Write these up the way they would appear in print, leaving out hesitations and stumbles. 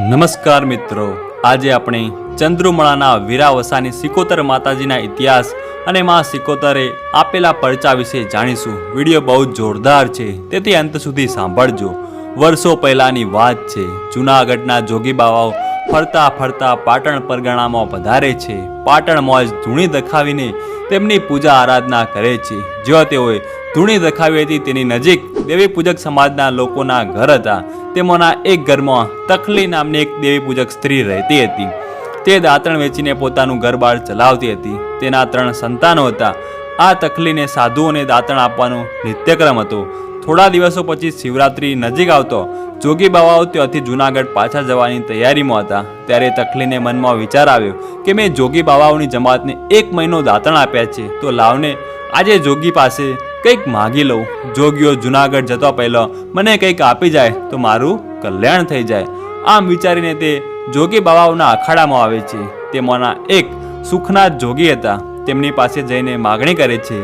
નમસ્કાર મિત્રો, આજે આપણે ચંદ્રુમળાના વીરાવસાની સિકોતર માતાજીના ઇતિહાસ અને માં સિકોતરે આપેલા પરચા વિશે જાણીશું। વિડીયો બહુ જોરદાર છે, તેથી અંત સુધી સાંભળજો। વર્ષો પહેલાની વાત છે। જૂનાગઢના જોગી બાવાઓ ફરતા ફરતા પાટણ પરગણામાં પધારે છે। પાટણમાં જ ધૂણી દખાવીને તેમની પૂજા આરાધના કરે છે। જો તેઓએ ધૂણી દખાવી હતી તેની નજીક દેવી પૂજક સમાજના લોકોના ઘર હતા। તેમાંના એક ઘરમાં તખલી નામની એક દેવી પૂજક સ્ત્રી રહેતી હતી। તે દાંતણ વેચીને પોતાનું ઘર-બાર ચલાવતી હતી। તેના 3 સંતાનો હતા। આ તખલીને સાધુઓને દાંતણ આપવાનો નિત્યક્રમ હતો। થોડા દિવસો પછી શિવરાત્રી નજીક આવતો જોગી બાવાઓ ત્યાંથી જૂનાગઢ પાછા જવાની તૈયારીમાં હતા। ત્યારે તખલીને મનમાં વિચાર આવ્યો કે મેં જોગી બાવાઓની જમાતને 1 મહિનો દાંતણ આપ્યા છે, તો લાવને આજે જોગી પાસે કંઈક માગી લઉં। જોગીઓ જૂનાગઢ જતો પહેલો મને કંઈક આપી જાય તો મારું કલ્યાણ થઈ જાય। આમ વિચારીને તે જોગી બાવાઓના અખાડામાં આવે છે। તેમાંના એક સુખનાથ જોગી હતા। તેમની પાસે જઈને માગણી કરે છે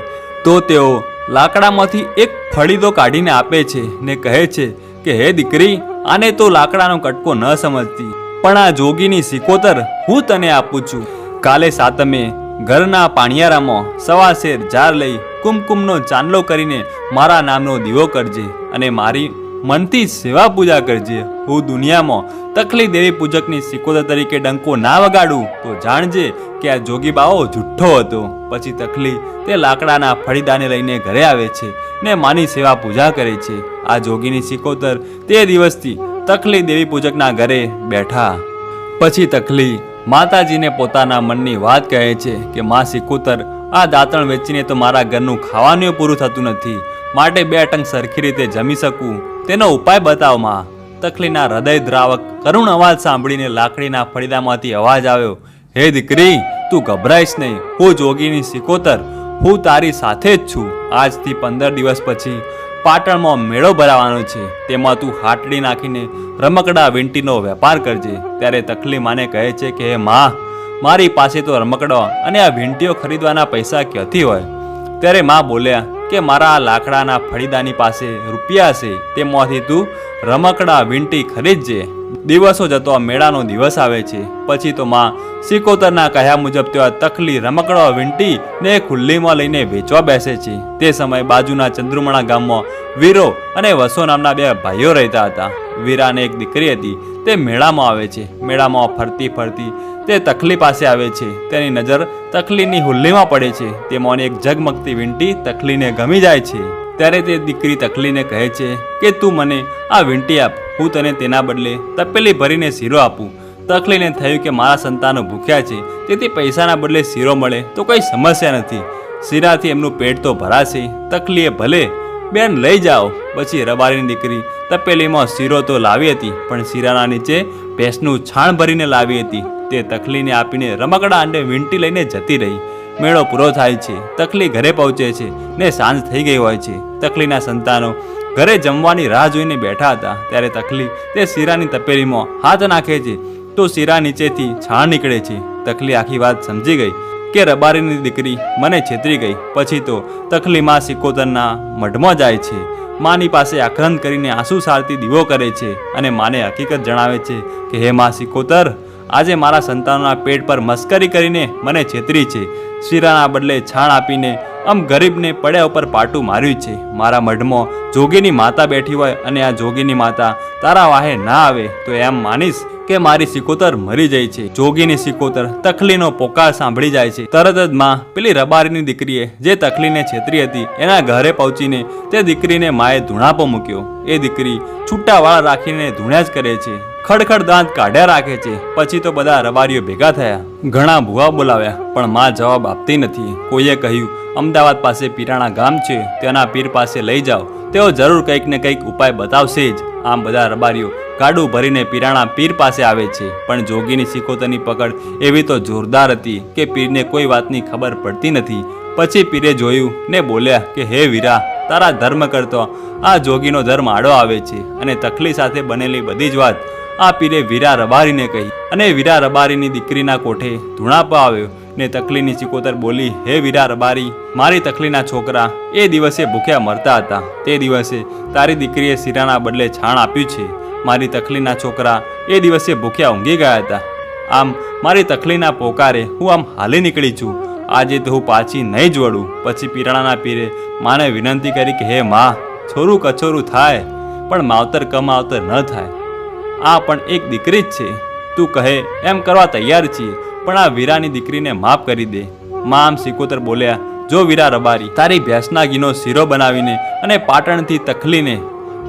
તો તેઓ લાકડામાંથી એક ફળીદો કાઢીને આપે છે ને કહે છે કે હે દીકરી, આને તો લાકડાનો કટકો ન સમજતી, પણ આ જોગીની સિકોતર હું તને આપું છું। કાલે સાતમે ઘરના પાણિયારામાં સવાશેર જાર લઈ કુમકુમનો ચાંદલો કરીને મારા નામનો દીવો કરજે અને મારી મનથી સેવા પૂજા કરજે। હું દુનિયામાં તખલી દેવી પૂજકની સિકોતર તરીકે ડંકો ના વગાડું તો જાણજે કે આ જોગી બાવો જુઠ્ઠો હતો। પછી તખલી તે લાકડાના ફળીદાને લઈને ઘરે આવે છે ને માની સેવા પૂજા કરે છે। આ જોગીની સિકોતર તે દિવસથી તખલી દેવી પૂજકના ઘરે બેઠા। પછી તખલી માતાજીને પોતાના મનની વાત કહે છે કે માં સિકોતર, આ દાંતણ વેચીને તો મારા ઘરનું ખાવાનું પૂરું થતું નથી, માટે 2 ટંક સરખી રીતે જમી શકું તેનો ઉપાય બતાવ માં। તખલીના હૃદય દ્રાવક કરુણ અવાજ સાંભળીને લાકડીના ફળીદામાંથી અવાજ આવ્યો, હે દીકરી, તું ગભરાઈશ નહીં, હું જોગીની સિકોતર, હું તારી સાથે જ છું। આજથી 15 દિવસ પછી પાટણમાં મેળો ભરાવાનો છે, તેમાં તું હાટડી નાખીને રમકડા વીંટીનો વેપાર કરજે। ત્યારે તખલી માને કહે છે કે હે માં, મારી પાસે તો રમકડો અને આ વીંટીઓ ખરીદવાના પૈસા ક્યાંથી હોય? ત્યારે માં બોલ્યા કે મારા લાકડાના ફળીદાની પાસે રૂપિયા છે, તેમાંથી તું રમકડા વીંટી ખરીદજે। દિવસો જતો મેળાનો દિવસ આવે છે। પછી તો માં સિકોતરના કહ્યા મુજબ તેઓ તખલી રમકડા વીંટી ને ખુલ્લીમાં લઈને વેચવા બેસે છે। તે સમયે બાજુના ચંદ્રુમણા ગામમાં વીરો અને વસો નામના 2 ભાઈઓ રહેતા હતા। વીરાને એક દીકરી હતી। તે મેળામાં આવે છે। મેળામાં ફરતી ફરતી તે તખલી પાસે આવે છે। તેની નજર તખલીની હુલ્લીમાં પડે છે। તેમાંની એક ઝગમગતી વીંટી તખલીને ગમી જાય છે। ત્યારે તે દીકરી તખલીને કહે છે કે તું મને આ વીંટી આપ, હું તને તેના બદલે તપેલી ભરીને શીરો આપું। તખલીને થયું કે મારા સંતાનો ભૂખ્યા છે, તેથી પૈસાના બદલે શીરો મળે તો કોઈ સમસ્યા નથી, શીરાથી એમનું પેટ તો ભરાશે। તખલીએ ભલે બેન લઈ જાઓ। પછી રબારીની દીકરી તપેલીમાં શીરો તો લાવી હતી, પણ શીરાના નીચે ભેંસનું છાણ ભરીને લાવી હતી। તે તખલીને આપીને રમકડા અને વીંટી લઈને જતી રહી। મેળો પૂરો થાય છે। તખલી ઘરે પહોંચે છે ને સાંજ થઈ ગઈ હોય છે। તખલીના સંતાનો ઘરે જમવાની રાહ જોઈને બેઠા હતા। ત્યારે તખલી તે શીરાની તપેલીમાં હાથ નાખે છે તો શીરા નીચેથી છાણ નીકળે છે। તખલી આખી વાત સમજી ગઈ કે રબારીની દીકરી મને છેતરી ગઈ। પછી તો તખલી માં સિકોતરના મઢમાં જાય છે। માની પાસે આક્રંદ કરીને આંસુ સારતી દીવો કરે છે અને માને હકીકત જણાવે છે કે હે માં સિકોતર, આજે મારા સંતાનોના પેટ પર મસ્કરી કરીને મને છેતરી છે। શીરાના બદલે છાણ આપીને આમ ગરીબને પડ્યા ઉપર પાટું માર્યું છે। મારા મઢમાં જોગીની માતા બેઠી હોય અને આ જોગીની માતા તારા વાહે ના આવે તો એમ માનીશ કે મારી સિકોતર મરી જાય છે। જોગીની સિકોતર તખલીનો પોકાર સાંભળી જાય છે। તરત જ માં પેલી રબારીની દીકરીએ જે તખલીને છેતરી હતી એના ઘરે પહોંચીને તે દીકરીને માએ ધૂણાપો મૂક્યો। એ દીકરી છૂટા વાળ રાખીને ધૂણ્યા જ કરે છે, ખડખડ દાંત કાઢ્યા રાખે છે। પછી તો બધા રબારીઓ ભેગા થયા, ઘણા ભૂવા બોલાવ્યા, પણ માં જવાબ આપતી નથી। કોઈએ કહ્યું અમદાવાદ પાસે પીરાણા ગામ છે, તેના પીર પાસે લઈ જાઓ, તેઓ જરૂર કંઈક ને કંઈક ઉપાય બતાવશે જ। આમ બધા રબારીઓ ગાડું ભરીને પીરાણા પીર પાસે આવે છે, પણ જોગીની સિકોતરની પકડ એવી તો જોરદાર હતી કે પીરને કોઈ વાતની ખબર પડતી નથી। પછી પીરે જોયું ને બોલ્યા કે હે વીરા, તારા ધર્મ કરતો આ જોગીનો ધર્મ આડો આવે છે। અને તખલી સાથે બનેલી બધી જ વાત આ પીરે વીરા રબારીને કહી અને વીરા રબારીની દીકરીના કોઠે ધૂણાપો આવ્યો ને તખલીની સિકોતર બોલી, હે વીરા રબારી, મારી તખલીના છોકરા એ દિવસે ભૂખ્યા મરતા હતા, તે દિવસે તારી દીકરીએ શીરાના બદલે છાણ આપ્યું છે। મારી તકલીના છોકરા એ દિવસે ભૂખ્યા ઊંઘી ગયા હતા. આમ મારી તકલીના પોકારે હું આમ હાલી નીકળી છું. આજે તો હું પાછી નહીં જ વળું. પછી પીરાણાના પીરે માને વિનંતી કરી કે હે માં, છોરું કછોરું થાય પણ માવતર કમાવતર ન થાય. આ પણ એક દીકરી જ છે, તું કહે એમ કરવા તૈયાર છીએ, પણ આ વીરાની દીકરીને માફ કરી દે. માં આમ સિકોતર બોલ્યા, જો વીરા રબારી, તારી ભેંસના ઘીનો શીરો બનાવીને અને પાટણથી તકલીને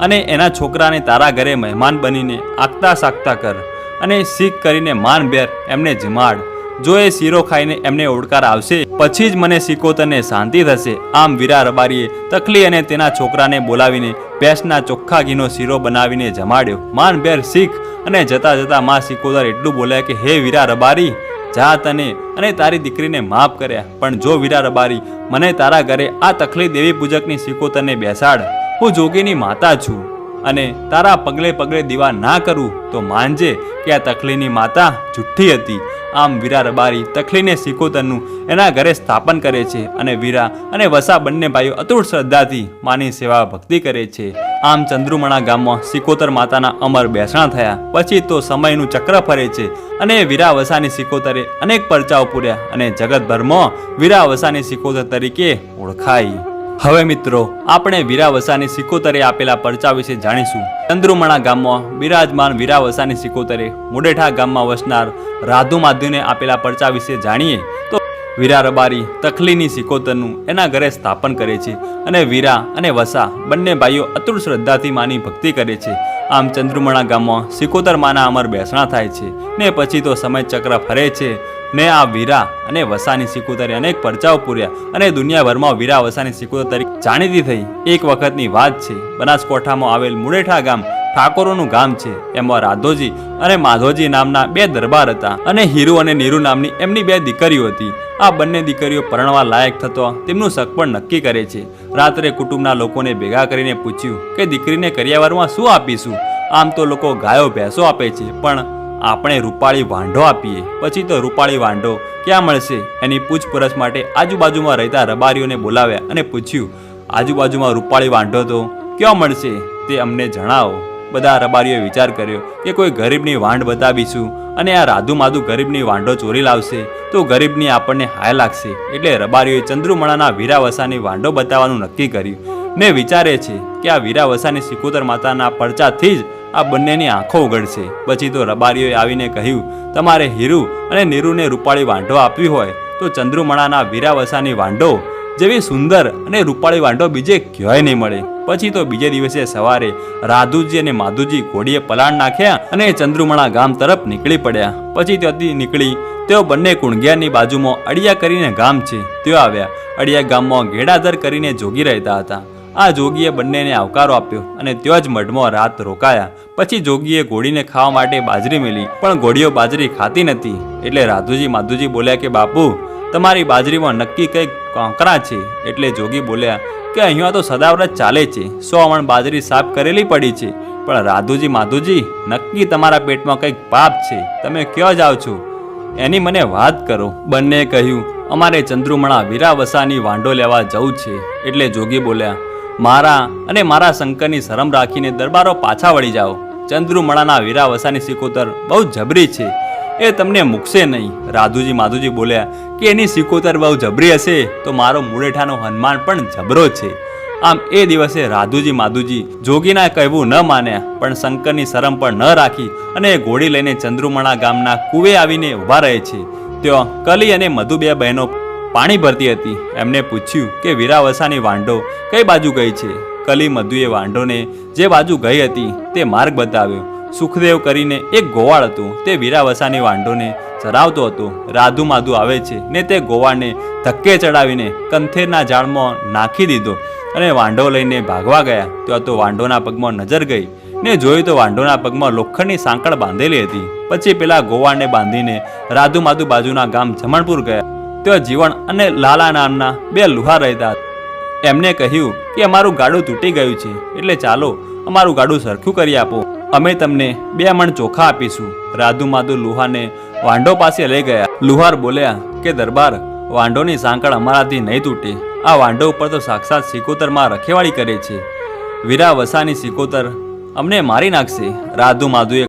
અને એના છોકરાને તારા ઘરે મહેમાન બનીને આગતા સાગતા કર અને શીખ કરીને માનભેર એમને જમાડ. જો એ શીરો ખાઈને એમને ઓડકાર આવશે પછી જ મને સિકોતરને શાંતિ થશે. આમ વીરા રબારીએ તકલી અને તેના છોકરાને બોલાવીને ભેંસના ચોખ્ખા ઘીનો શીરો બનાવીને જમાડ્યો. માનભેર શીખ અને જતા જતા માં સિકોતર એટલું બોલ્યા કે હે વીરા રબારી, જા તને અને તારી દીકરીને માફ કર્યા, પણ જો વીરા રબારી મને તારા ઘરે આ તકલી દેવી પૂજકની સિકોતરને બેસાડ. હું જોગીની માતા છું અને તારા પગલે પગલે દીવા ના કરું તો માનજે કે આ તકલીની માતા જુઠ્ઠી હતી. આમ વીરા રબારી તકલીને સિકોતરનું એના ઘરે સ્થાપન કરે છે અને વીરા અને વસા બંને ભાઈઓ અતૂટ શ્રદ્ધાથી માની સેવા ભક્તિ કરે છે. આમ ચંદ્રુમણા ગામમાં સિકોતર માતાના અમર બેસણા થયા. પછી તો સમયનું ચક્ર ફરે છે અને વીરા વસાની સિકોતરે અનેક પરચાઓ પૂર્યા અને જગતભરમાં વીરા વસાની સિકોતર તરીકે ઓળખાઈ. હવે મિત્રો આપણે વીરા વસાની સિકોતરે આપેલા પરચા વિશે જાણીશું. ચંદ્રુમણા ગામમાં બિરાજમાન વીરા વસાની સિકોતરે મુડેઠા ગામમાં વસનાર રાધુ માધુને આપેલા પરચા વિશે જાણીએ તો વીરા રબારી તકલીની સિકોતરનું એના ઘરે સ્થાપન કરે છે અને વીરા અને વસા બંને ભાઈઓ અતૂટ શ્રદ્ધાથી માની ભક્તિ કરે છે. આમ ચંદ્રુમણા ગામમાં સિકોતર માના અમર બેસણા થાય છે ને પછી તો સમય ચક્ર ફરે છે ને આ વીરા અને વસાની સિકોતરે અનેક પરચાઓ પૂર્યા અને દુનિયાભરમાં વીરા વસાની સિકોતર તરીકે જાણીતી થઈ. એક વખતની વાત છે, બનાસકાંઠામાં આવેલ મુડેઠા ગામ ઠાકોરોનું ગામ છે. એમાં રાધોજી અને માધોજી નામના બે દરબાર હતા અને હીરુ અને નીરુ નામની એમની બે દીકરીઓ હતી. આ બંને દીકરીઓ પરણવા લાયક થતો તેમનું સગપણ નક્કી કરે છે. રાત્રે કુટુંબના લોકોને ભેગા કરીને પૂછ્યું કે દીકરીને કરિયાવરમાં શું આપીશું? આમ તો લોકો ગાયો ભેંસો આપે છે, પણ આપણે રૂપાળી વાંઢો આપીએ. પછી તો રૂપાળી વાંઢો ક્યાં મળશે? એની પૂછપરછ માટે આજુબાજુમાં રહેતા રબારીઓને બોલાવ્યા અને પૂછ્યું, આજુબાજુમાં રૂપાળી વાંઢો તો ક્યાં મળશે તે અમને જણાવો. બધા રબારીઓએ વિચાર કર્યો કે કોઈ ગરીબની વાંઢ બતાવીશું અને આ રાધુ માધુ ગરીબની વાંઢો ચોરી લાવશે તો ગરીબની આપણને હાય લાગશે. એટલે રબારીઓએ ચંદ્રુમણાના વીરા વસાની વાંઢો બતાવવાનું નક્કી કર્યું ને વિચારે છે કે આ વીરા વસાની સિકોતર માતાના પરચાથી જ આ બંનેની આંખો ઉઘડશે. પછી તો રબારીઓએ આવીને કહ્યું, તમારે હીરુ અને નીરુને રૂપાળી વાંઢો આપવી હોય તો ચંદ્રુમણાના વીરા વસાની વાંઢો જેવી સુંદર અને રૂપાળી વાંઢો બીજે ક્યાંય નહીં મળે. પછી તો બીજે દિવસે સવારે રાધુજી અને માધુજી ઘોડીએ પલાણ નાખ્યા અને ચંદ્રુમણા ગામ તરફ નીકળી પડ્યા. પછી ત્યાંથી નીકળી તેઓ બંને કુણગિયાની બાજુમાં અડિયા કરીને ગામ છે તેઓ આવ્યા. અડિયા ગામમાં ઘેડાધર કરીને જોગી રહેતા હતા. આ જોગીએ બંનેને આવકારો આપ્યો અને ત્યાં જ મઢમાં રાત રોકાયા. પછી જોગીએ ઘોડીને ખાવા માટે બાજરી મેલી, પણ ઘોડીઓ બાજરી ખાતી નથી. એટલે રાધુજી માધુજી બોલ્યા કે બાપુ, તમારી બાજરીમાં નક્કી કંઈક કાંકરા છે. એટલે જોગી બોલ્યા કે અહીંયા તો સદાવ્રત ચાલે છે, 100 મણ બાજરી સાફ કરેલી પડી છે. પણ રાધુજી માધુજી, નક્કી તમારા પેટમાં કંઈક પાપ છે, તમે ક્યાં જાઓ છો એની મને વાત કરો. બંને કહ્યું, અમારે ચંદ્રુમણા વીરા વસાની વાંઢો લેવા જવું છે. એટલે જોગી બોલ્યા, મારા અને મારા શંકરની શરમ રાખીને દરબારો પાછા વળી જાઓ. ચંદ્રુમણાના વીરા વસાની સિકોતર બહુ જબરી છે, એ તમને મૂકશે નહીં. રાધુજી માધુજી બોલ્યા કે એની સિકોતર બહુ જબરી હશે તો મારો મુડેઠાનો હનુમાન પણ જબરો છે. આમ એ દિવસે રાધુજી માધુજી જોગીના કહેવું ન માન્યા, પણ શંકરની શરમ પણ ન રાખી અને ઘોડી લઈને ચંદ્રુમણા ગામના કુવે આવીને ઊભા રહે છે. ત્યાં કલી અને મધુ બે બહેનો પાણી ભરતી હતી. એમને પૂછ્યું કે વીરા વસાની વાંઢો કઈ બાજુ ગઈ છે? કલી મધુએ વાંઢોને જે બાજુ ગઈ હતી તે માર્ગ બતાવ્યો. સુખદેવ કરીને એક ગોવાળ હતું, તે વીરા વસાની વાંઢોને ચરાવતો હતો. રાધુ માધુ આવે છે ને તે ગોવાળને ધક્કે ચડાવીને કંથેરના ઝાડમાં નાખી દીધો અને વાંઢો લઈને ભાગવા ગયા. ત્યાં તો વાંઢોના પગમાં નજર ગઈ ને જોયું તો વાંઢોના પગમાં લોખંડની સાંકળ બાંધેલી હતી. પછી પેલા ગોવાળને બાંધીને રાધુ માધુ બાજુના ગામ જમણપુર ગયા. ત્યાં જીવણ અને લાલા નામના બે લુહાર રહેતા હતા. એમને કહ્યું કે અમારું ગાડું તૂટી ગયું છે, એટલે ચાલો અમારું ગાડું સરખું કરી આપો, અમે તમને 2 મણ ચોખા આપીશું. રાધુ માધુ લુહારને વાંઢો પાસે લઈ ગયા. લુહાર બોલ્યા કે દરબાર, વાંઢોની સાંકળ અમારાથી નહીં તૂટે. આ વાંઢો ઉપર તો સાક્ષાત સિકોતરમાં રખેવાળી કરે છે. વીરા વસાની સિકોતર અમને મારી નાખશે. રાધુ માધુએ